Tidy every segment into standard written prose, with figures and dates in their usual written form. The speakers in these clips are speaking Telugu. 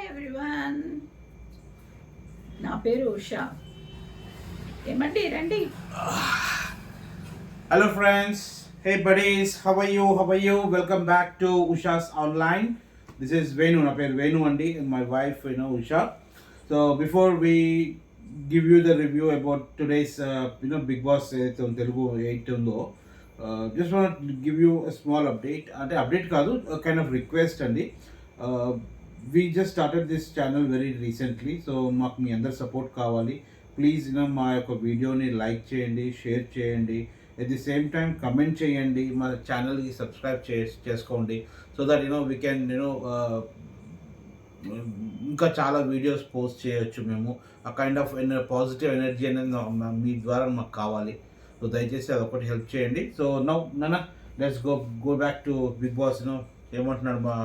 ఎవ్రీవన్, నా పేరు ఉషా. ఏమండి రండి. Hello friends, hey buddies, how are you? Welcome back to Usha's Online. This is Venu, na peru Venu andi, and my wife Usha. So before we give you the review about today's Big Boss Telugu 8 undo, just want to give you a small update. Ante update kaadu, a kind of request andi. We just started this channel very recently, so మాకు మీ అందరి సపోర్ట్ కావాలి. ప్లీజ్ మా యొక్క వీడియోని లైక్ చేయండి, షేర్ చేయండి, at the same time comment చేయండి, మా ఛానల్కి సబ్స్క్రైబ్ చేసుకోండి. సో దట్ వీ కెన్ ఇంకా చాలా వీడియోస్ పోస్ట్ చేయొచ్చు. మేము ఆ కైండ్ ఆఫ్ పాజిటివ్ ఎనర్జీ అనేది మీ ద్వారా మాకు కావాలి. సో దయచేసి అదొకటి హెల్ప్ చేయండి. సో నౌ నాన్న let's go back to Bigg Boss. ఏమంటున్నాడు మా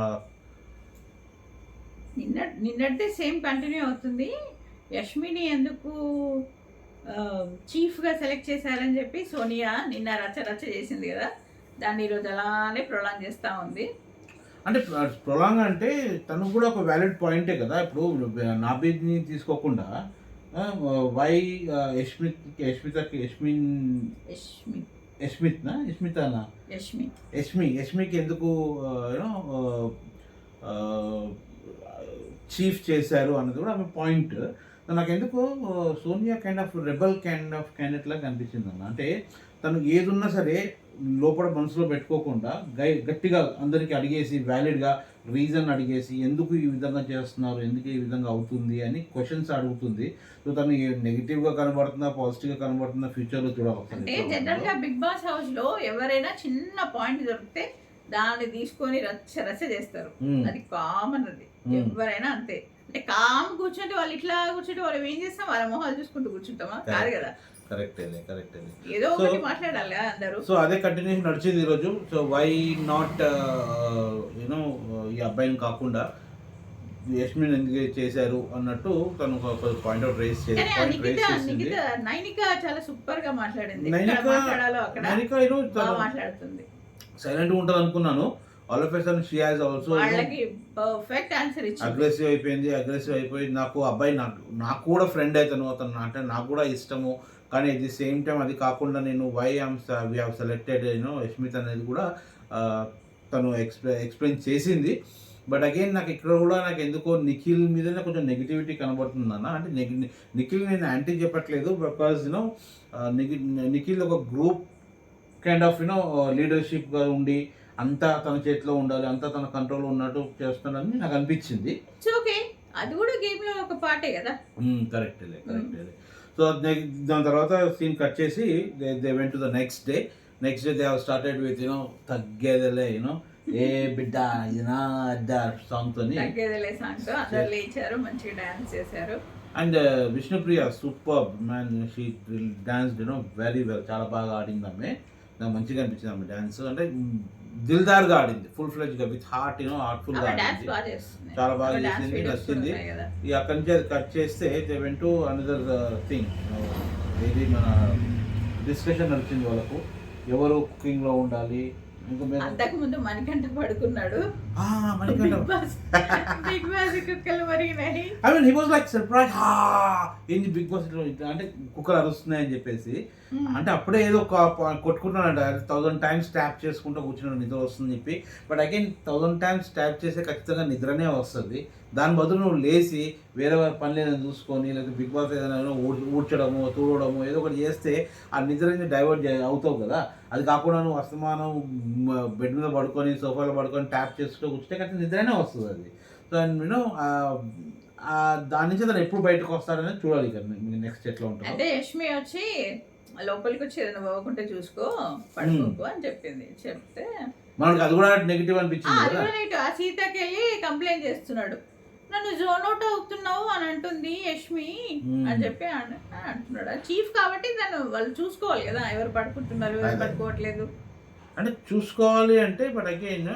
నిన్నటిదే సేమ్ కంటిన్యూ అవుతుంది. యష్మిని ఎందుకు చీఫ్గా సెలెక్ట్ చేశారని చెప్పి సోనియా నిన్న రచ్చ చేసింది కదా, దాన్ని ఈరోజు అలానే ప్రొలాంగ్ చేస్తూ ఉంది. అంటే ప్రొలాంగ్ అంటే తను కూడా ఒక వ్యాలిడ్ పాయింటే కదా. ఇప్పుడు నాబీద్ని తీసుకోకుండా వై యష్మికి ఎందుకు చీఫ్ చేశారు అన్నది కూడా ఆమె పాయింట్. నాకు ఎందుకు సోనియా రెబల్ క్యాండిడేట్ లాగా అనిపించింది అన్న. అంటే తను ఏదున్నా సరే లోపల మనసులో పెట్టుకోకుండా గట్టిగా అందరికీ అడిగేసి వ్యాలిడ్గా రీజన్ అడిగేసి ఎందుకు ఈ విధంగా చేస్తున్నారు, ఎందుకు ఈ విధంగా అవుతుంది అని క్వశ్చన్స్ అడుగుతుంది. సో తను నెగిటివ్గా కనబడుతుందా, పాజిటివ్గా కనబడుతుందా, ఫ్యూచర్లో చూడాలి. అంటే జనరల్గా బిగ్ బాస్ హౌస్లో ఎవరైనా చిన్న పాయింట్ దొరికితే దాన్ని తీసుకొని రచ్చ చేస్తారు. అది కామన్. అది ఎవరైనా అంతే. అంటే కామ్ కూర్చుంటే వాళ్ళు ఇట్లా కూర్చుంటే వాళ్ళు ఏం చేస్తాం, వాళ్ళ మొహాలు చూసుకుంటూ కూర్చుంటామా? కాదు కదా. కరెక్ట్ ఏదో ఒకటి మాట్లాడాలి అందరూ. సో అదే కంటిన్యూషన్ నడిచింది ఈరోజు. సో వై నాట్ ఈ అబ్బాయిని కాకుండా యష్మిన్ ఎందుకు చేశారు అన్నట్టు తను ఒక పాయింట్ అవుట్ రేస్ చేసింది. నైనిక చాలా సూపర్ గా మాట్లాడింది. మాట్లాడుతుంది, సైలెంట్గా ఉంటుంది అనుకున్నాను. All of a sudden she has also perfect answer ఇచ్చింది. అగ్రెసివ్ అయిపోయి నాకు అబ్బాయి నాకు కూడా ఫ్రెండ్ అవుతాను, అతను అంటే నాకు కూడా ఇష్టము. కానీ అట్ ది సేమ్ టైం అది కాకుండా నేను వై వీ హ్యావ్ సెలెక్టెడ్ యష్మిత్ అనేది కూడా తను ఎక్స్ప్లెయిన్ చేసింది. బట్ అగైన్ నాకు ఇక్కడ కూడా నాకు ఎందుకో నిఖిల్ మీదనే కొంచెం నెగిటివిటీ కనబడుతుంది అన్న. అంటే నిఖిల్ నేను యాంటీ చెప్పట్లేదు, బికాజ్ నిఖిల్ ఒక గ్రూప్ కైండ్ ఆఫ్ లీడర్షిప్గా ఉండి అంతా తన చేతిలో ఉండాలి, అంతా తన కంట్రోల్లో ఉన్నట్టు చేస్తున్నాడని నాకు అనిపించింది. ఓకే, అది కూడా గేమ్ లో ఒక పార్టే కదా. కరెక్ట్. సో దాని తర్వాత సీన్ కట్ చేసి they went to the next day they have started with తగ్గేదలే ఏ బిడ్డ సాంగ్ తోని లేచారు, మంచిగా డాన్స్ చేశారు. And Vishnupriya super man, she danced very well, చాలా బాగా ఆడింది ఆమె. నాకు మంచిగా అనిపించింది ఆమె డాన్స్. అంటే దిల్దార్గా ఆడింది, ఫుల్ ఫ్లెడ్జ్గా విత్ హార్ట్ హార్ట్ఫుల్గా ఆడింది, చాలా బాగా చేసింది, నచ్చింది. ఇక అక్కడి నుంచి అది కట్ చేస్తే they went to another thing. ఇది మన డిస్కషన్ నడిచింది వాళ్ళకు, ఎవరు కుకింగ్లో ఉండాలి. అంతకు ముందు మణికంఠ పడుకున్నాడు. బిగ్ బాస్ కుక్కలు మరిగినాయి. I mean he was like surprise, ఏంది బిగ్ బాస్ అంటే కుక్కలు అరుస్తున్నాయని చెప్పేసి. అంటే అప్పుడే ఏదో కొట్టుకుంటున్నాడంట, 1000 times ట్యాప్ చేసుకుంటూ కూర్చున్నాడు నిద్ర వస్తుందని చెప్పి. బట్ అగైన్ 1000 times ట్యాప్ చేస్తే ఖచ్చితంగా నిద్రనే వస్తుంది. దాని బదులు నువ్వు లేచి వేరే వారి పనులు ఏదైనా చూసుకొని, లేకపోతే బిగ్ బాస్ ఏదైనా ఊడ్చడము, తూడడము ఏదో ఒకటి చేస్తే ఆ నిద్రని డైవర్ట్ అవుతావు కదా. అది కాకుండా నువ్వు అస్తమానం బెడ్ మీద పడుకొని, సోఫాలో పడుకొని ట్యాప్ చేస్తూ కూర్చుంటే ఖచ్చితంగా నిద్రనే వస్తుంది అది. సో దాని నుంచి తను ఎప్పుడు బయటకు వస్తాడనేది చూడాలి. ఇక నెక్స్ట్ ఎట్లా ఉంటుంది. అంటే యష్మి వచ్చి లోపలికి వచ్చి ఏదైనా పోకుంటే చూసుకో, పడుకోకు అని చెప్తే మనకి అది కూడా నెగిటివ్ అనిపించింది. ఆ సీతకి వెళ్ళి కంప్లైంట్ చేస్తున్నాడు, నన్ను జోన్ అవుట్ అవుతున్నావు అని అంటుంది యష్మి అని చెప్పి అంటున్నాడు. చీఫ్ కాబట్టి దాన్ని వాళ్ళు చూసుకోవాలి కదా, ఎవరు పడుకుంటున్నారు, ఎవరు పడుకోవట్లేదు అంటే చూసుకోవాలి. అంటే బట్ అగైన్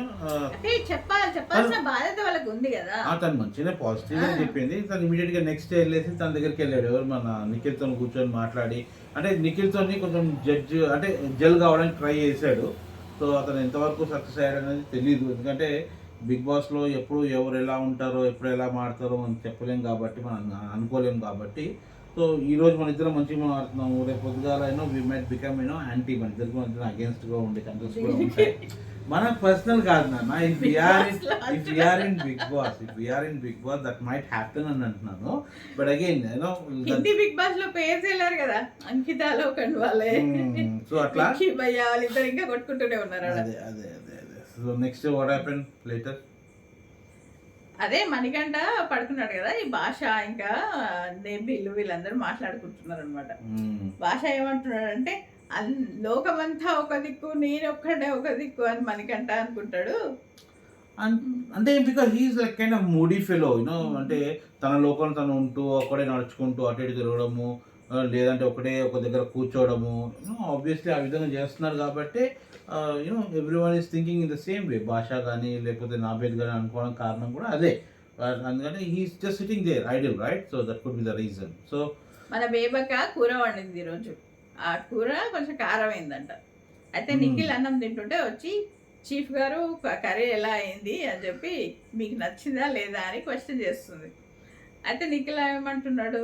చెప్పాల్సిన బాధ్యత వాళ్ళకి ఉంది కదా. తను మంచిగా పాజిటివ్గా చెప్పింది. తను ఇమీడియట్గా నెక్స్ట్ డే వెళ్ళేసి తన దగ్గరికి వెళ్ళాడు, ఎవరు మన నిఖిల్తో కూర్చొని మాట్లాడి. అంటే నిఖిల్తో కొంచెం జెల్ కావడానికి ట్రై చేశాడు. సో అతను ఎంతవరకు సక్సెస్ అయ్యాడు అనేది తెలియదు. ఎందుకంటే బిగ్ బాస్లో ఎప్పుడు ఎవరు ఎలా ఉంటారో ఎప్పుడు ఎలా మాడతారో మనం చెప్పలేం కాబట్టి మనం అనుకోలేం కాబట్టి సో ఈరోజు మన ఇద్దరం మంచిగా మాడుతున్నాము, రేపు పొద్దుగాలైనా వి మైట్ బికమ్ యాంటీ, మన ఇద్దరికి మధ్యన అగేన్స్ట్గా ఉండే కంటెస్ట్ కూడా ఉంటాయి. మన పర్సనల్ కాదు నాన్న, if we are in Bigg Boss that might happen అని అంటున్నాను. But again Hindi Bigg Boss లో పేరు వెళ్ళారు కదా, అంకిత లోకండ్ వాళ్ళే, సో అట్లా భయ్య వాళ్ళిద్దరు ఇంకా కొట్టుకుంటూనే ఉన్నారు. అదే అదే అదే అదే so next what happen later? అదే మణికంఠ పడుకున్నాడు కదా, ఈ భాష ఇంకా బిల్లు వీళ్ళందరూ మాట్లాడుకుంటున్నారు అనమాట. భాష ఏమంటున్నాడు అంటే లోకమంతా ఒక దిక్కు, నేను ఒక్కడే ఒక దిక్కు అని మణికంఠ అనుకుంటాడు. అంటే because he's like kind of moody fellow you know, అంటే తన లోకం తను ఉంటూ ఒక్కడే నడుచుకుంటూ అటు ఇటు తిరగడము, లేదంటే ఒకటే ఒక దగ్గర కూర్చోవడము, ఆబ్వియస్లీ ఆ విధంగా చేస్తున్నారు కాబట్టి you know every one is thinking in the same way. భాష కానీ లేకపోతే నాబేద్ కానీ అనుకోవడం కారణం కూడా అదే. అందుకని he's just sitting there ideal, right? So that could be the reason. So మన బేబక్క కూర వండింది ఈరోజు, ఆ కూర కొంచెం కారం అయిందంట. అయితే నిఖిల్ అన్నం తింటుంటే వచ్చి చీఫ్ గారు కర్రీ ఎలా అయింది అని చెప్పి మీకు నచ్చిందా లేదా అని క్వశ్చన్ చేస్తుంది. అయితే నిఖిల్ ఏమంటున్నాడు,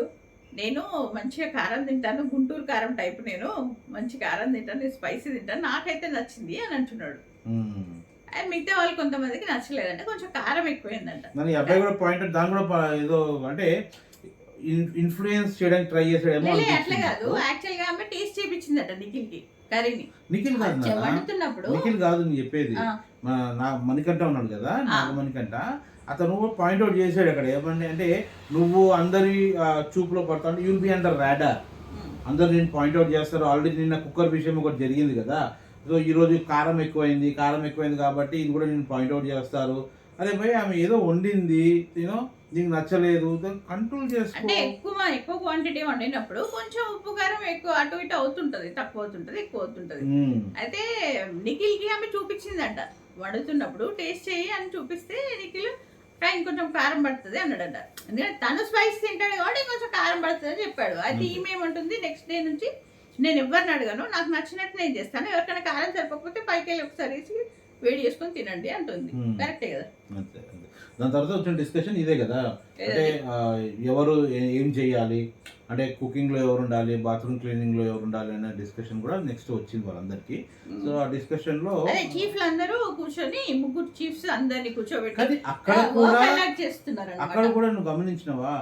నేను మంచిగా కారం తింటాను, గుంటూరు కారం టైప్, నేను మంచి కారం తింటాను, స్పైసీ తింటాను, నాకైతే నచ్చింది అని అంటున్నాడు. మిగతా వాళ్ళు కొంతమందికి నచ్చలేదంటే కొంచెం కారం ఎక్కువైందంట. అబ్బాయి కూడా పాయింట్ దాని కూడా ఏదో అంటే ఇన్ఫ్లుయెన్స్ చేయడానికి ట్రై చేసాడేమో. అట్లా కాదు, యాక్చువల్ గా ఆమె టేస్ట్ చేపించిందట నిఖిల్ కి కర్రీని. నిఖిల్ కాదు వండుతున్నప్పుడు, నిఖిల్ కాదు నేను చెప్పేది, నా మణికంఠ ఉన్నాడు కదా, నాకు మణికంఠ, అతను పాయింట్అవుట్ చేసాడు అక్కడ ఏమని అంటే, నువ్వు అందరి చూపులో పడతావు, యూల్ బి అండర్ రాడార్, అందరు నేను పాయింట్అవుట్ చేస్తారు. ఆల్రెడీ నిన్న కుక్కర్ విషయం ఒకటి జరిగింది కదా, సో ఈరోజు కారం ఎక్కువైంది కాబట్టి ఇది కూడా నేను పాయింట్అవుట్ చేస్తారు. అరే భయ్ ఆమె ఏదో వండింది, యూనో నీకు నచ్చలేదు, కంట్రోల్ చేసుకో. అంటే ఎక్కువ క్వాంటిటీ వండినప్పుడు కొంచెం ఉప్పు కారం ఎక్కువ అటు ఇటు అవుతుంటది, తక్కువ అవుతుంటది, ఎక్కువ అవుతుంటది. అయితే నిఖిల్ కి ఆమె చూపించిందంట, వండుతున్నప్పుడు టేస్ట్ చేయి అని చూపిస్తే నిఖిల్ ఇంకొంచెం కారం పడుతుంది అన్నాడట. ఎందుకంటే తను స్పైస్ తింటాడు కాబట్టి కొంచెం కారం పడుతుంది అని చెప్పాడు. అయితే ఈమెమంటుంది, నెక్స్ట్ డే నుంచి నేను ఎవరిని అడగను, నాకు నచ్చినట్టు నేను చేస్తాను, ఎవరికైనా కారం సరిపోకపోతే పైకి వెళ్ళి ఒకసారి వేడి చేసుకొని తినండి అంటుంది. కరెక్టే కదా. దాని తర్వాత వచ్చిన డిస్కషన్ ఇదే కదా, అంటే ఎవరు ఏం చేయాలి, అంటే కుకింగ్ లో ఎవరు ఉండాలి, బాత్రూమ్ క్లీనింగ్ లో ఎవరు ఉండాలి అనే డిస్కషన్ కూడా నెక్స్ట్ వచ్చింది వాళ్ళందరికీ. సో ఆ డిస్కషన్ లో చీఫ్లు అందరూ కూర్చొని, ముగ్గురు చీఫ్స్ అందరినీ కూర్చోబెట్టి అక్కడ కూడా నువ్వు గమనించినవా,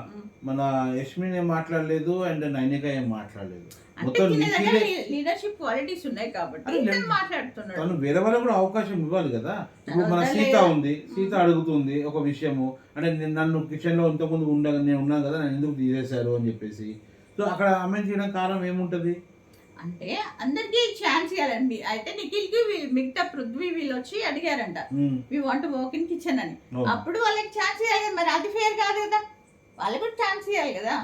మన యష్మిన్ ఏం మాట్లాడలేదు అండ్ నైనిక ఏం మాట్లాడలేదు. మొత్తం లీడర్షిప్ క్వాలిటీస్ ఉన్నాయి కాబట్టి మాట్లాడుతున్నాడు. తను వేరే వాళ్ళకి కూడా అవకాశం ఇవ్వాలి కదా. ఇప్పుడు మన సీత ఉంది, సీత అడుగుతుంది ఒక విషయము, అంటే నన్ను కిచెన్ లో ఇంతకుముందు నేను ఉన్నాను కదా, నన్ను ఎందుకు తీసేశారు అని చెప్పేసి. సో అక్కడ అమ్మాయి చేయడం కారణం ఏముంటది అంటే అందరికి ఛాన్స్ ఇవ్వాలండి. అయితే నిఖిల్ కి మిగతా పృథ్వీ వీళ్ళు వచ్చి అడిగారంట, we want work in kitchen అని. అప్పుడు వాళ్ళకి ఛాన్స్ ఇవ్వాలి, మరి అది ఫేర్ కాదు కదా, వాళ్ళకి కూడా ఛాన్స్ ఇవ్వాలి కదా.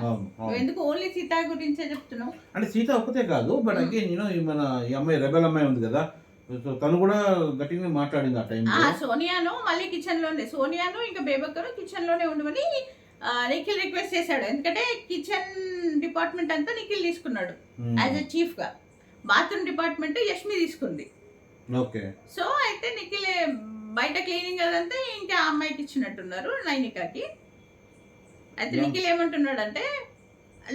ఎందుకు ఓన్లీ సీత గురించే చెప్తున్నావు? అంటే సీత ఒక్కతే కాదు, బట్ అగైన్ యూనో మన ఈ అమ్మాయి రెబెల్ అమ్మాయి ఉంది కదా, తను కూడా గట్టిగా మాట్లాడింది ఆ టైం. సోనియాను మళ్ళీ కిచెన్ లోనే, సోనియాను ఇంకా బేబక్కను కిచెన్ లోనే ఉండమని నిఖిల్ రిక్వెస్ట్ చేశాడు. ఎందుకంటే కిచెన్ డిపార్ట్మెంట్ అంతా నిఖిల్ తీసుకున్నాడు యాజ్ ఎ చీఫ్ గా, బాత్రూమ్ డిపార్ట్మెంట్ యష్మి తీసుకుంది. ఓకే. సో అయితే నిఖిల్ బయట క్లీనింగ్ అదంతా ఇంకా ఆ అమ్మాయికి ఇచ్చినట్టున్నారు, నైనికాకి. అయితే నిఖిల్ ఏమంటున్నాడు అంటే,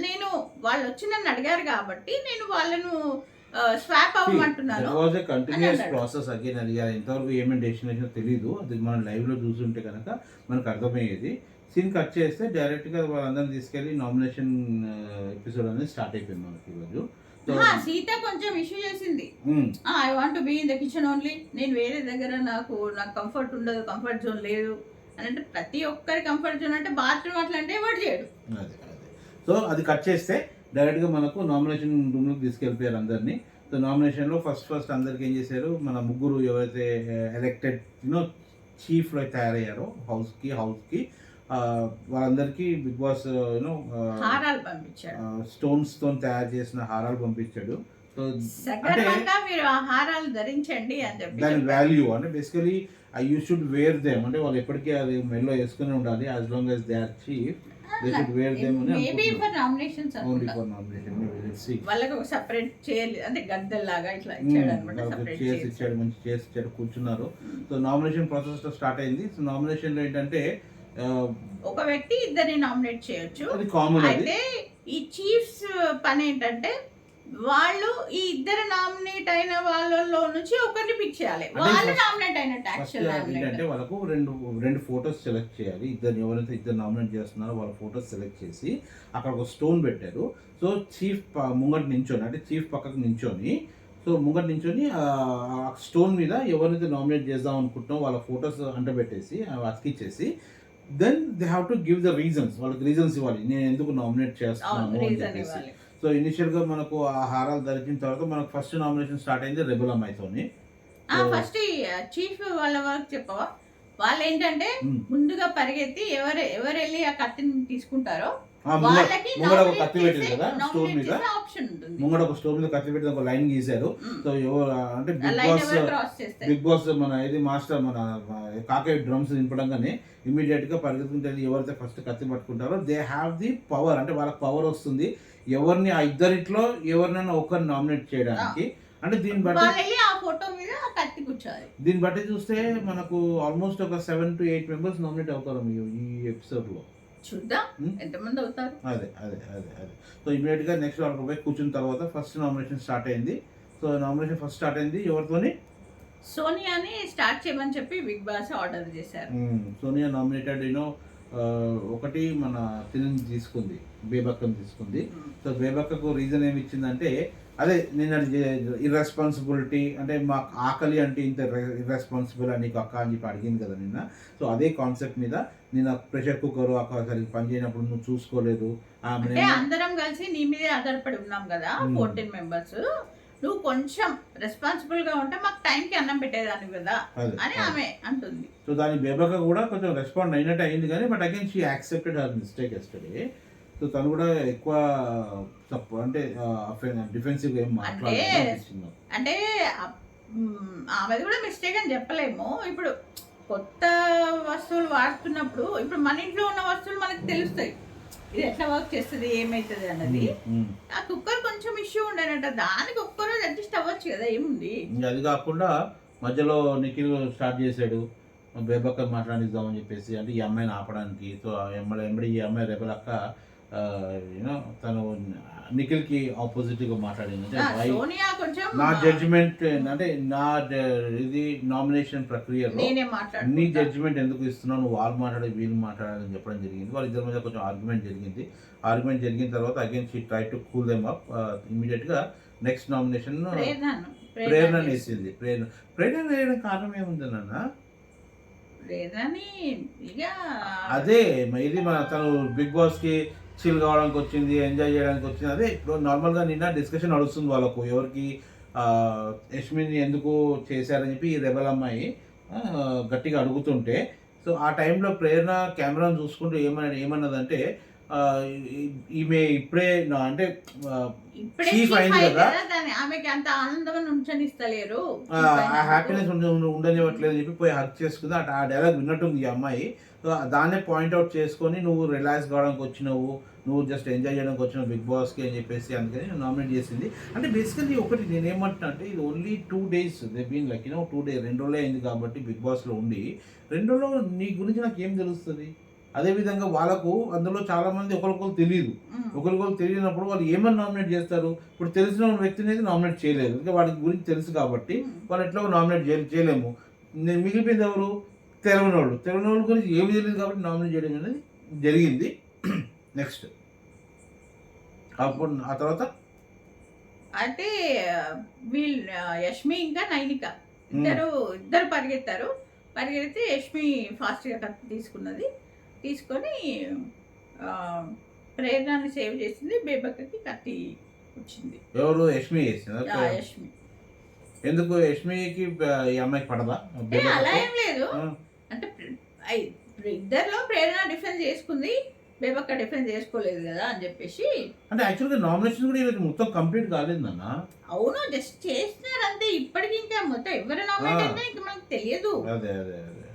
నేను వాళ్ళు వచ్చి నన్ను అడిగారు కాబట్టి నేను వాళ్ళను స్వాప్ అవ్వమంటున్నాను. కంటిన్యూస్ ప్రాసెస్ అగైన్ అడిగారు, ఇంతవరకు ఏమేమి డెస్టినేషన్ తెలీదు, అది మనం లైవ్ లో చూస్తుంటే కనుక మనకు అర్థమయ్యేది. సీన్ కట్ చేస్తే డైరెక్ట్ గా వాళ్ళందరినీ తీసుకెళ్లి నామినేషన్ ఎపిసోడ్ అనేది స్టార్ట్ అయిపోయింది మనకి ఈరోజు. సీత కొంచెం ఇష్యూ చేసింది, I want be in the kitchen only, నేను వేరే దగ్గర నాకు కంఫర్ట్ ఉండదు, కంఫర్ట్ జోన్ లేదు అని. అంటే ప్రతి ఒక్కరి కంఫర్ట్ జోన్ అంటే బాత్రూమ్ అట్లా అంటే ఎవరు చేయడు. సో అది కట్ చేస్తే డైరెక్ట్ గా మనకు నామినేషన్ రూమ్ లోకి తీసుకెళ్ళిపోయారు అందరినీ. సో నామినేషన్ లో ఫస్ట్ అందరికి ఏం చేశారు, మన ముగ్గురు ఎవరైతే ఎలక్టెడ్ యూనో చీఫ్ లో తయారయ్యారో హౌస్ కి వాళ్ళందరికీ బిగ్ బాస్ యూనో హారాలు పంపించాడు, స్టోన్స్ తో తయారు చేసిన హారాలు పంపించాడు. సో సగర్వంగా మీరు ఆహారాలు ధరించండి అని చెప్పి దాని వాల్యూ అంటే basically you should wear them అంటే వాళ్ళు ఎప్పటికీ అది మెల్లో వేసుకుని ఉండాలి as long as they are chief they should wear them అని maybe for nominations only for nomination వాళ్ళకి ఒక సెపరేట్ చైర్ అంటే గద్దెల్లాగా ఇట్లా ఇచ్చాడు అనమాట సెపరేట్ చేసి ఇచ్చాడు మంచి చేసి ఇచ్చాడు కూర్చున్నారు సో నామినేషన్ ప్రాసెస్ స్టార్ట్ అయింది సో నామినేషన్ లో ఏంటంటే ఒక వ్యక్తి ఇద్దరిని నామినేట్ చేయొచ్చు అది కామన్ అయితే ఈ చీఫ్స్ పని ఏంటంటే వాళ్ళు ఈ ఇద్దరు నామినేట్ అయిన వాళ్ళలో నుంచి ఒకరిని పిక్ చేయాలి వాళ్ళు నామినేట్ అయినట్టు యాక్చువల్ ఏంటంటే వాళ్ళకు రెండు ఫొటోస్ సెలెక్ట్ చేయాలి ఎవరైతే ఇద్దరు నామినేట్ చేస్తున్నారో వాళ్ళ ఫొటోస్ సెలెక్ట్ చేసి అక్కడ ఒక స్టోన్ పెట్టారు సో చీఫ్ ముంగట నించొని అంటే చీఫ్ పక్కకు నించొని సో ముంగట నించొని ఆ స్టోన్ మీద ఎవరైతే నామినేట్ చేద్దాం అనుకుంటున్నాం వాళ్ళ ఫొటోస్ అంటబెట్టేసి అతికిచ్చేసి then they have to give the reasons వాళ్ళకి రీజన్స్ ఇవ్వాలి నేను ఎందుకు నామినేట్ చేస్తున్నాను అని చెప్పేసి సో ఇనిషియల్ గా మనకు ఆ హారాలు ధరించిన తర్వాత మనకు ఫస్ట్ నామినేషన్ స్టార్ట్ అయింది రెబల్ అమ్మాయితోని ఫస్ట్ చీఫ్ వాళ్ళ వరకు చెప్పవా వాళ్ళు ఏంటంటే ముందుగా పరిగెత్తి ఎవరు వెళ్ళి ఆ కత్తిని తీసుకుంటారో ముంగడ ఒక కత్తి పెట్టింది కదా స్టోన్ మీద ముంగడ ఒక స్టోన్ మీద కత్తి పెట్టి ఒక లైన్ గీశారు సో అంటే బిగ్ బాస్ మన ఇది మాస్టర్ మన కాకే డ్రమ్స్ దింపడంగానే ఇమీడియట్ గా పరిగెత్తుకుంటే ఎవరైతే ఫస్ట్ కత్తి పట్టుకుంటారో దే హ్యావ్ ది పవర్ అంటే వాళ్ళకి పవర్ వస్తుంది ఎవరిని ఆ ఇద్దరిట్లో ఎవరినైనా ఒకరిని నామినేట్ చేయడానికి అంటే దీన్ని బట్టి చూస్తే మనకు ఆల్మోస్ట్ ఒక 7 to 8 మెంబర్స్ నామినేట్ అవుతారు ఈ ఎపిసోడ్ లో చూద్దాం ఎంతమంది అవుతారు అదే సో ఇమీడియట్ గా నెక్స్ట్ వాళ్ళకి పోయి కూర్చున్న తర్వాత ఫస్ట్ నామినేషన్ స్టార్ట్ అయింది సో నామినేషన్ ఫస్ట్ స్టార్ట్ అయింది ఎవరితోని సోనియాని స్టార్ట్ చేయమని చెప్పి బిగ్ బాస్ ఆర్డర్ చేశారు సోనియా నామినేటెడ్ ఒకటి మన తిని తీసుకుంది బేబక్కని తీసుకుంది సో బేబక్కకు రీజన్ ఏమి ఇచ్చిందంటే అదే నేను ఇర్రెస్పాన్సిబిలిటీ అంటే మాకు ఆకలి అంటే ఇంత ఇర్రెస్పాన్సిబుల్ అని నీకు అక్క అని చెప్పి అడిగింది కదా నిన్న సో అదే కాన్సెప్ట్ మీద నేను ప్రెషర్ కుక్కర్ అక్క సరిగ్గా పని చేయనప్పుడు నువ్వు చూసుకోలేదు అందరం కలిసి నీ మీదే ఆధారపడి ఉన్నాం కదా 14 మెంబర్స్ నువ్వు కొంచెం రెస్పాన్సిబుల్ గా ఉంటే మాకు టైంకి అన్నం పెట్టేదాన్ని కదా అని ఆమె అంటుంది సో దాని బేబక్క కూడా కొంచెం రెస్పాండ్ అయినట్టు అయింది కానీ but again she accepted her mistake yesterday so తను కూడా ఎక్కువ తప్పు అంటే డిఫెన్సివ్ ఏం మాట్లాడుతుంది అంటే ఆమెది కూడా మిస్టేక్ అని చెప్పలేము ఇప్పుడు కొత్త వస్తువులు వాడుతున్నప్పుడు ఇప్పుడు మన ఇంట్లో ఉన్న వస్తువులు మనకు తెలుస్తాయి ఇది ఎట్లా వర్క్ చేస్తుంది ఏమైతుంది అన్నది ఆ కుక్కర్ కొంచెం ఇష్యూ ఉండేనట దానికి ఒక్కరోజు అడ్జస్ట్ అవ్వచ్చు కదా ఏముంది అది కాకుండా మధ్యలో నిఖిల్ స్టార్ట్ చేశాడు బేబక్క మాట్లాడిద్దామని చెప్పేసి అంటే ఈ అమ్మాయిని ఆపడానికి సో ఎంబడి ఈ అమ్మాయి రేపలక్క యూనో తను నిఖిల్ కి ఆపోజిట్ గా మాట్లాడింది నా జడ్జిమెంట్ అంటే నా ఇది నామినేషన్ ప్రక్రియలో నీ జడ్జిమెంట్ ఎందుకు ఇస్తున్నావు నువ్వు వాళ్ళు మాట్లాడే వీళ్ళు మాట్లాడాలని చెప్పడం జరిగింది వాళ్ళ ఇద్దరి మధ్య కొంచెం ఆర్గ్యుమెంట్ జరిగిన తర్వాత again she try to cool them up immediate గా నెక్స్ట్ నామినేషన్ ప్రేరణ వేసింది ప్రేరణ వేయడం కారణం ఏముంది నాన్న అదే ఇది మన తను బిగ్ బాస్ కి చిల్ కావడానికి వచ్చింది ఎంజాయ్ చేయడానికి వచ్చింది అదే ఇప్పుడు నార్మల్గా నిన్న డిస్కషన్ నడుస్తుంది వాళ్ళకు ఎవరికి యష్మిని ఎందుకు చేశారని చెప్పి ఈ రెబల్ అమ్మాయి గట్టిగా అడుగుతుంటే సో ఆ టైంలో ప్రేరణ కెమెరాను చూసుకుంటూ ఏమన్నదంటే ఈమె ఇప్పుడే అంటే చీఫ్ అయింది కదా ఆమెకి అంత ఆనందంగా ఉంచనిస్తలేరు హ్యాపీనెస్ ఉండనివ్వట్లేదు చెప్పి పోయి హక్ చేసుకుంది ఆ డైలాగ్ విన్నట్టుంది ఈ అమ్మాయి దాన్నే పాయింట్అవుట్ చేసుకొని నువ్వు రిలాక్స్ కావడానికి వచ్చినావు నువ్వు జస్ట్ ఎంజాయ్ చేయడానికి వచ్చినావు బిగ్ బాస్కి అని చెప్పేసి అందుకని నామినేట్ చేసింది అంటే బేసికలీ ఒకటి నేనేమంటున్నా అంటే ఇది only 2 days they been like 2 days 2 రోజులే అయింది కాబట్టి బిగ్ బాస్లో ఉండి 2 రోజుల్లో నీ గురించి నాకు ఏం తెలుస్తుంది అదేవిధంగా వాళ్ళకు అందులో చాలా మంది ఒకరికొకరు తెలియనప్పుడు వాళ్ళు ఏమని నామినేట్ చేస్తారు ఇప్పుడు తెలిసిన వ్యక్తిని అయితే నామినేట్ చేయలేదు ఇంకా వాడి గురించి తెలుసు కాబట్టి వాళ్ళు ఎట్లా నామినేట్ చేయలేము నేను మిగిలిపోయింది ఎవరు తెలియని వాళ్ళ గురించి ఏమి తెలియదు కాబట్టి నామినేట్ చేయడం అనేది జరిగింది నెక్స్ట్ అప్పుడు ఆ తర్వాత అంటే వీళ్ళు యష్మి ఇంకా నైనిక ఇద్దరు పరిగెత్తి యష్మి ఫాస్ట్గా కత్తి తీసుకొని ప్రేరణని సేవ్ చేసింది బేబక్కకి కత్తి వచ్చింది ఎవరు యష్మి చేసింది యష్మి ఎందుకు యష్మికి ఈ అమ్మాయికి పడదా అలా ఏం లేదు అంటే ఇద్దరిలో ప్రేరణ డిఫెన్స్ చేసుకుంది బేబక్క డిఫరెన్స్ చేసుకోలేదు కదా అని చెప్పేసి. అంటే యాక్చువల్గా నామినేషన్ కూడా ఈరోజు మొత్తం కంప్లీట్ కాలేదన్న. అవును, జస్ట్ చేసినారు అంతే. ఇప్పటికి ఇంకా మొత్తం ఎవరు నామినేట్ అయినా ఇంకా మనకు తెలియదు. అదే అదే అదే.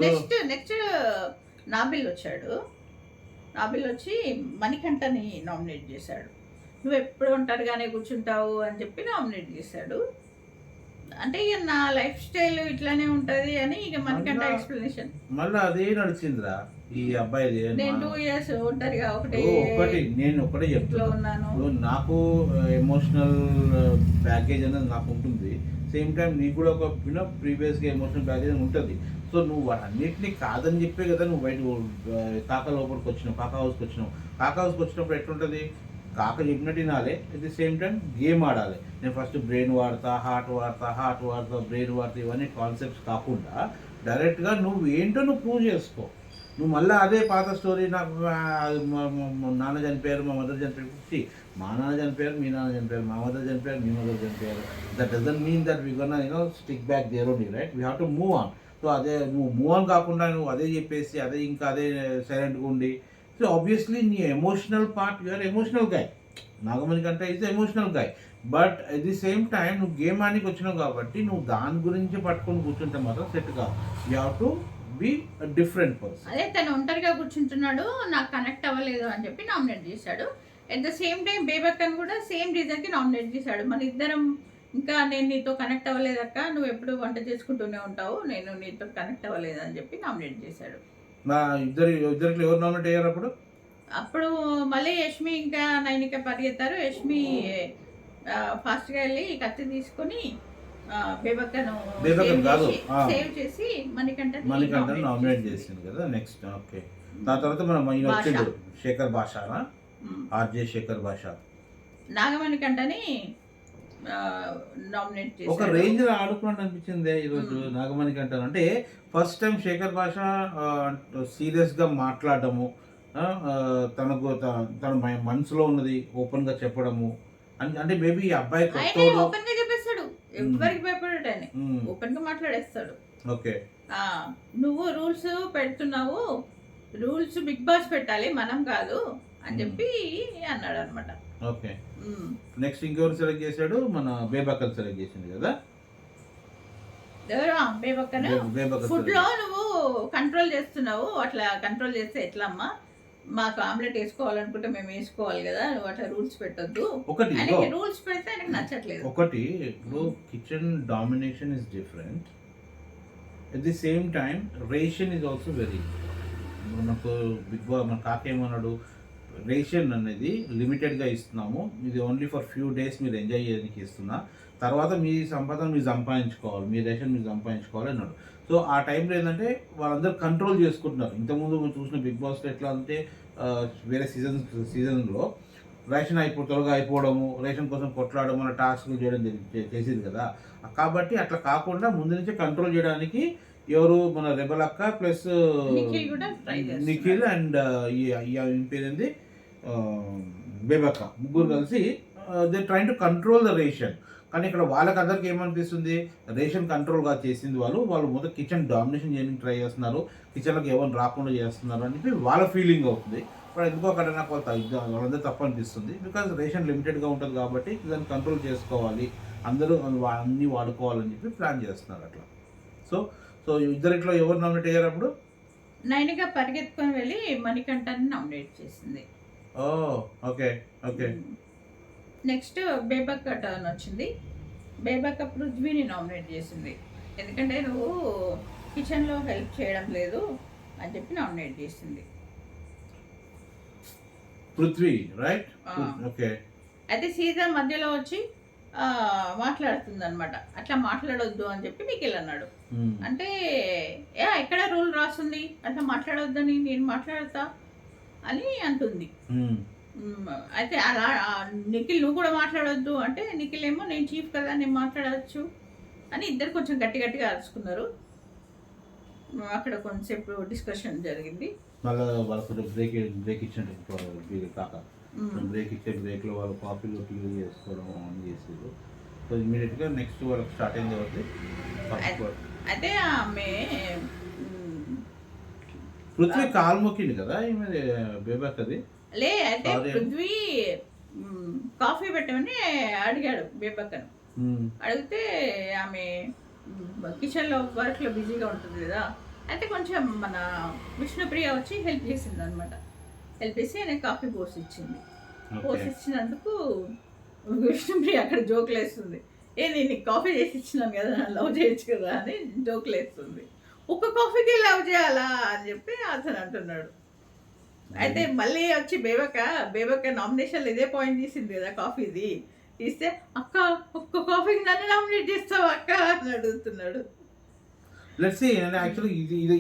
నెక్స్ట్ నాబిల్ వచ్చాడు. నాబిల్ వచ్చి మణికంఠని నామినేట్ చేశాడు. నువ్వు ఎప్పుడు ఒంటరిగానే కూర్చుంటావు అని చెప్పి నామినేట్ చేశాడు. అంటే ఇక నా లైఫ్ స్టైల్ ఇట్లానే ఉంటది అని ఇక మణికంఠ ఎక్స్ప్లెనేషన్. మళ్ళీ అదే నడిచిందిరా ఈ అబ్బాయిది. నేను 2 years ఒంటరిగా నేను ఒకటే చెప్తున్నాను, నాకు ఎమోషనల్ ప్యాకేజ్ అనేది నాకు ఉంటుంది. సేమ్ టైం నీకు కూడా ఒక ప్రీవియస్గా ఎమోషనల్ ప్యాకేజ్ ఉంటుంది. సో నువ్వు అన్నింటినీ కాదని చెప్పే కదా నువ్వు బయట కాకా లోపలికి వచ్చినావు, కాకా హౌస్కి వచ్చినావు. కాకా హౌస్కి వచ్చినప్పుడు ఎట్లుంటుంది, కాక చెప్పినట్టు వినాలి, at the same time game ఆడాలి. నేను ఫస్ట్ బ్రెయిన్ వాడతా, హార్ట్ వాడతా, బ్రెయిన్ వాడతా, ఇవన్నీ కాన్సెప్ట్స్ కాకుండా డైరెక్ట్గా నువ్వు ఏంటో నువ్వు ప్రూవ్ చేసుకో. నువ్వు మళ్ళీ అదే పాత స్టోరీ, నాకు నాన్న చనిపోయారు, మా మదర్ చనిపోయారు. మా నాన్న చనిపోయారు, మీ నాన్న చనిపోయారు, మా మదర్ చనిపోయారు, మీ మదర్ చనిపోయారు. That doesn't mean that we gonna stick back there only, right? We have to move on. So అదే నువ్వు మూవ్ ఆన్ కాకుండా నువ్వు అదే చెప్పేసి అదే సైలెంట్గా ఉండి, సో ఆబ్వియస్లీ నీ emotional part, you're emotional guy. Nagamani కంటే is emotional guy. But at the same time నువ్వు గేమ్ ఆనికి వచ్చినావు కాబట్టి నువ్వు దాని గురించి పట్టుకొని కూర్చుంటే మాత్రం సెట్ కాదు. You have to be different person. అదే తను ఒంటరిగా కూర్చుంటున్నాడు, నాకు కనెక్ట్ అవ్వలేదు అని చెప్పి నామినేట్ చేశాడు. అట్ ద సేమ్ టైం బేబక్కని కూడా సేమ్ రీజన్కి నామినేట్ చేశాడు. మన ఇద్దరం ఇంకా నేను నీతో కనెక్ట్ అవ్వలేదక్క, నువ్వు ఎప్పుడు వంట చేసుకుంటూనే ఉంటావు, నేను నీతో కనెక్ట్ అవ్వలేదు అని చెప్పి నామినేట్ చేశాడు. నా ఇద్దరికి ఎవరు నామినేట్ అయ్యారు అప్పుడు? అప్పుడు మళ్ళీ యష్మి ఇంకా నైనిక పరిగెత్తారు. యష్మి ఫాస్ట్గా వెళ్ళి కత్తి తీసుకొని బేబక్కను సేవ్ చేసి మణికంఠని నామినేట్ చేసింది కదా. నెక్స్ట్ ఓకే, దాని తర్వాత మనం వచ్చిండు శేఖర్ భాషనా, ఆర్జే శేఖర్ భాష నాగమణికంఠని నామినేట్ చేసి ఒక రేంజ్ లో ఆడుకున్నట్టు అనిపించింది ఈరోజు నాగమణికంఠ. అంటే ఫస్ట్ టైం శేఖర్ భాష సీరియస్ గా మాట్లాడటము, తన మనసులో ఉన్నది ఓపెన్ గా చెప్పడము. అంటే మేబీ ఈ అబ్బాయి ఓపెన్ గా చెప్పేస్తాడు, ఎవరికి భయపడాడు ఆయన, ఓపెన్ గా మాట్లాడేస్తాడు. ఓకే, నువ్వు రూల్స్ పెడుతున్నావు, రూల్స్ బిగ్ బాస్ పెట్టాలి మనం కాదు అని చెప్పి అన్నాడు అనమాట. ఓకే, నెక్స్ట్ ఇంకెవరు సెలెక్ట్ చేశాడు? మన బేబక్కని సెలెక్ట్ చేసింది కదా. ఫుడ్ లో నువ్వు కంట్రోల్ చేస్తున్నావు, అట్లా కంట్రోల్ చేస్తే ఎట్లా అమ్మా, మాకు ఆమ్లెట్ వేసుకోవాలనుకుంటే మేము వేసుకోవాలి కదా, నువ్వు అట్లా రూల్స్ పెట్టొద్దు. ఒకటి రూల్స్ పెడితే ఆయనకు నచ్చట్లేదు. ఒకటి ఇప్పుడు kitchen domination is different, at the same time ration is also very. మనకు బిగ్ బాస్ మన కాకేమన్నాడు, రేషన్ అనేది లిమిటెడ్గా ఇస్తున్నాము, ఇది ఓన్లీ ఫర్ ఫ్యూ డేస్ మీరు ఎంజాయ్ చేయడానికి ఇస్తున్నా, తర్వాత మీ సంపాదన మీరు సంపాదించుకోవాలి, మీ రేషన్ మీరు సంపాదించుకోవాలి అన్నాడు. సో ఆ టైంలో ఏంటంటే వాళ్ళందరూ కంట్రోల్ చేసుకుంటున్నారు. ఇంతకుముందు మనం చూసిన బిగ్ బాస్లో ఎట్లా అంటే వేరే సీజన్లో రేషన్ త్వరగా అయిపోవడము, రేషన్ కోసం కొట్లాడడం అనే టాస్క్లు చేయడం చేసేది కదా. కాబట్టి అట్లా కాకుండా ముందు నుంచే కంట్రోల్ చేయడానికి ఎవరు మన రెబల్ అక్క ప్లస్ నిఖిల్ అండ్ పేరేంది బేబక్క, ముగ్గురు కలిసి they train to control the ration. కానీ ఇక్కడ వాళ్ళకి అందరికి ఏమనిపిస్తుంది, రేషన్ కంట్రోల్గా చేసింది వాళ్ళు మొత్తం కిచెన్ డామినేషన్ చేయడానికి ట్రై చేస్తున్నారు, కిచెన్లోకి ఎవరు రాకుండా చేస్తున్నారు అని చెప్పి వాళ్ళ ఫీలింగ్ అవుతుంది. బట్ ఎందుకో అక్కడ నాకు వాళ్ళందరూ తప్పు అనిపిస్తుంది. బికాజ్ రేషన్ లిమిటెడ్గా ఉంటుంది కాబట్టి దాన్ని కంట్రోల్ చేసుకోవాలి, అందరూ అన్నీ వాడుకోవాలని చెప్పి ప్లాన్ చేస్తున్నారు అట్లా. సో ఇద్దరిట్లో ఎవరు నామినేట్ అయ్యారు అప్పుడు? నైనిక పరిగెత్తుకొని వెళ్ళి మణికంఠని నామినేట్ చేసింది. Okay okay. నెక్స్ట్ బేబక్క టర్న్ వచ్చింది. బేబక్క పృథ్వీని నామినేట్ చేసింది. ఎందుకంటే నువ్వు కిచెన్లో హెల్ప్ చేయడం లేదు అని చెప్పి నామినేట్ చేసింది పృథ్వీ, రైట్? ఓకే. అయితే సీజన్ మధ్యలో వచ్చి మాట్లాడుతుంది అనమాట, అట్లా మాట్లాడొద్దు అని చెప్పి నిఖిల్ అన్నాడు. అంటే ఎక్కడ రూల్ రాస్తుంది అట్లా మాట్లాడొద్దని, నేను మాట్లాడతా అని అంటుంది. అయితే అలా నిఖిల్ నువ్వు కూడా మాట్లాడొద్దు అంటే నిఖిల్ ఏమో నేను చీఫ్ కదా నేను మాట్లాడవచ్చు అని ఇద్దరు కొంచెం గట్టిగా అరుచుకున్నారు. అక్కడ కొంచెంసేపు డిస్కషన్ జరిగింది. మళ్ళీ వాళ్ళకి బ్రేక్ ఇచ్చినట్టు కాక బ్రేక్ ఇచ్చే బ్రేక్లో వాళ్ళు కాఫీలో టీవీ చేసుకోవడం ఆన్ చేసేది. సో ఇమీడియట్గా నెక్స్ట్ వాళ్ళకి స్టార్ట్ అయింది కాబట్టి అయితే ఆమె పృథ్వీ కాలు మొక్కింది కదా ఈమె బేబక్కది. లే అంటే Sorry. పృథ్వీ కాఫీ పెట్టమని అడిగాడు బేబక్కను. అడిగితే ఆమె కిచెన్లో వర్క్లో బిజీగా ఉంటుంది కదా, అయితే కొంచెం మన విష్ణుప్రియ వచ్చి హెల్ప్ చేసింది అనమాట. హెల్ప్ చేసి ఆయన కాఫీ పోసి ఇచ్చింది. పోసి ఇచ్చినందుకు విష్ణుప్రియ అక్కడ జోకులు వేస్తుంది. ఏంది నీకు కాఫీ చేసి ఇచ్చినాను కదా, లవ్ చేయొచ్చు కదా అని జోకులు వేస్తుంది. ఒక్క కాఫీకి లవ్ చేయాలా అని చెప్పి అతను అంటున్నాడు. అయితే మళ్ళీ వచ్చి బేబక్క నామినేషన్లో ఇదే పాయింట్ తీసింది కదా కాఫీది. తీస్తే అక్క ఒక్క కాఫీకి నన్ను నామినేట్ చేస్తావు అక్క అని అడుగుతున్నాడు. లెట్స్ సీ యాక్చువల్లీ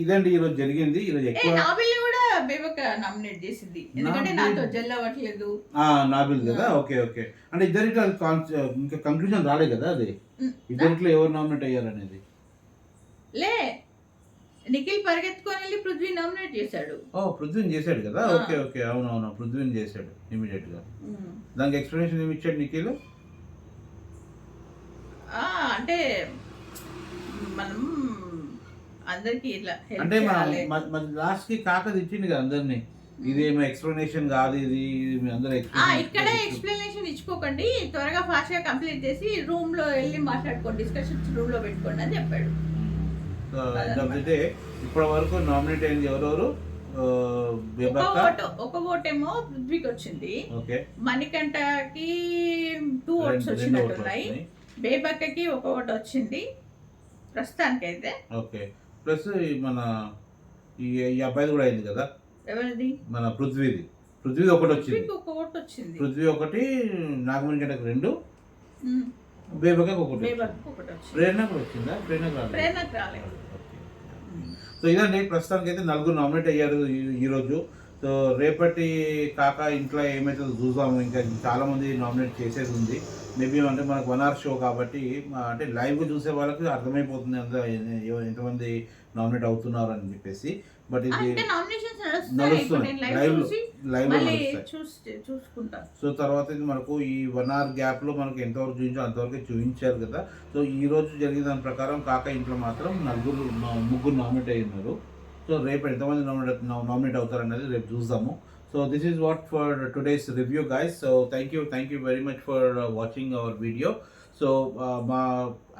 ఇదండి ఈరోజు జరిగింది. ఈరోజు ఎక్కువ నాబిల్ కూడా బేబక్క నామినేట్ చేసింది, ఎందుకంటే నాతో జెల్ అవ్వట్లేదు. నాబిల్ కదా, ఓకే ఓకే. అంటే ఇద్దరిట్లో ఇంకా కంక్లూజన్ రాలేదు కదా, అది ఇద్దరిట్లో ఎవరు నామినేట్ అయ్యారు అనేది. లే నిఖిల్ పరిగెత్తుకొని వెళ్ళి పృథ్వీ నామినేట్ చేశాడు. పృథ్వీని చేశాడు కదా, ఓకే ఓకే, అవునవును పృథ్వీని చేశాడు ఇమీడియట్ గా. దానికి ఎక్స్ప్లెనేషన్ ఏమి ఇచ్చాడు నిఖిల్? అంటే మనం అందరికి ఇట్లా అంటే మన లాస్ట్ కి కాకది ఇచ్చింది కదా అందరినీ, ఇదేమో ఎక్స్ప్లెనేషన్ కాదు ఇది మీ అందరూ ఇక్కడే ఎక్స్ప్లెనేషన్ ఇచ్చుకోకండి, త్వరగా ఫాస్ట్ గా కంప్లీట్ చేసి రూమ్ లో వెళ్ళి మాట్లాడుకోండి, డిస్కషన్స్ రూమ్ లో పెట్టుకోండి అని చెప్పాడు. ఇప్పటి వరకు నామినేట్ అయింది ఎవరెవరు? ఒక ఓటేమో పృథ్వీకి వచ్చింది, మణికంఠకి 2 ఓట్స్ వచ్చినట్టున్నాయి, బేబక్కకి 1 ఓటు వచ్చింది ప్రస్తుతానికైతే. ఓకే, ప్లస్ మన ఈ అబ్బాయిది కూడా అయింది కదా, ఎవరిది? మన పృథ్వీది 1 వచ్చింది. 1 ఓటు వచ్చింది. పృథ్వీ 1, నాగమణికంఠకి 2, బేబక్కకి 1. ప్రేరణకు వచ్చిందా? ప్రేరణకు రాలేదు. సో ఇదండి ప్రస్తుతానికి అయితే 4 నామినేట్ అయ్యారు ఈరోజు. సో రేపటి కాక ఇంట్లో ఏమైతుందో చూద్దాము. ఇంకా చాలా మంది నామినేట్ చేసేది ఉంది. మేబీ అంటే మనకు 1 hour షో కాబట్టి అంటే లైవ్ చూసే వాళ్ళకి అర్థమైపోతుంది అంతా ఎంతమంది నామినేట్ అవుతున్నారు అని చెప్పేసి. బట్ ఇది నడుస్తుంది లైవ్ చూసుకుంటా. సో తర్వాత ఇది మనకు ఈ 1 hour గ్యాప్ లో మనకు ఎంతవరకు చూపించాలో అంతవరకు చూపించారు కదా. సో ఈ రోజు జరిగిన దాని ప్రకారం కాక ఇంట్లో మాత్రం 3 నామినేట్ అయి ఉన్నారు. సో రేపు ఎంతమంది నామినేట్ అవుతారు అనేది రేపు చూద్దాము. So this is what for today's review, guys. So thank you very much for watching our video. So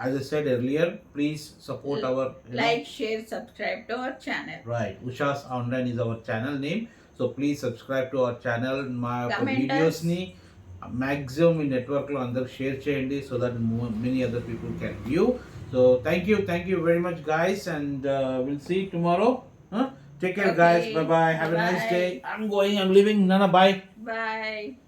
as I said earlier, please support our like, share, subscribe to our channel. Right, Usha's Online is our channel name. So please subscribe to our channel. My videos ni maximum in network lo andaru share cheyandi so that many other people can view. So thank you very much, guys, and we'll see you tomorrow. Take care, guys. Bye bye. Have a nice day. I'm leaving. Nana, bye. Bye.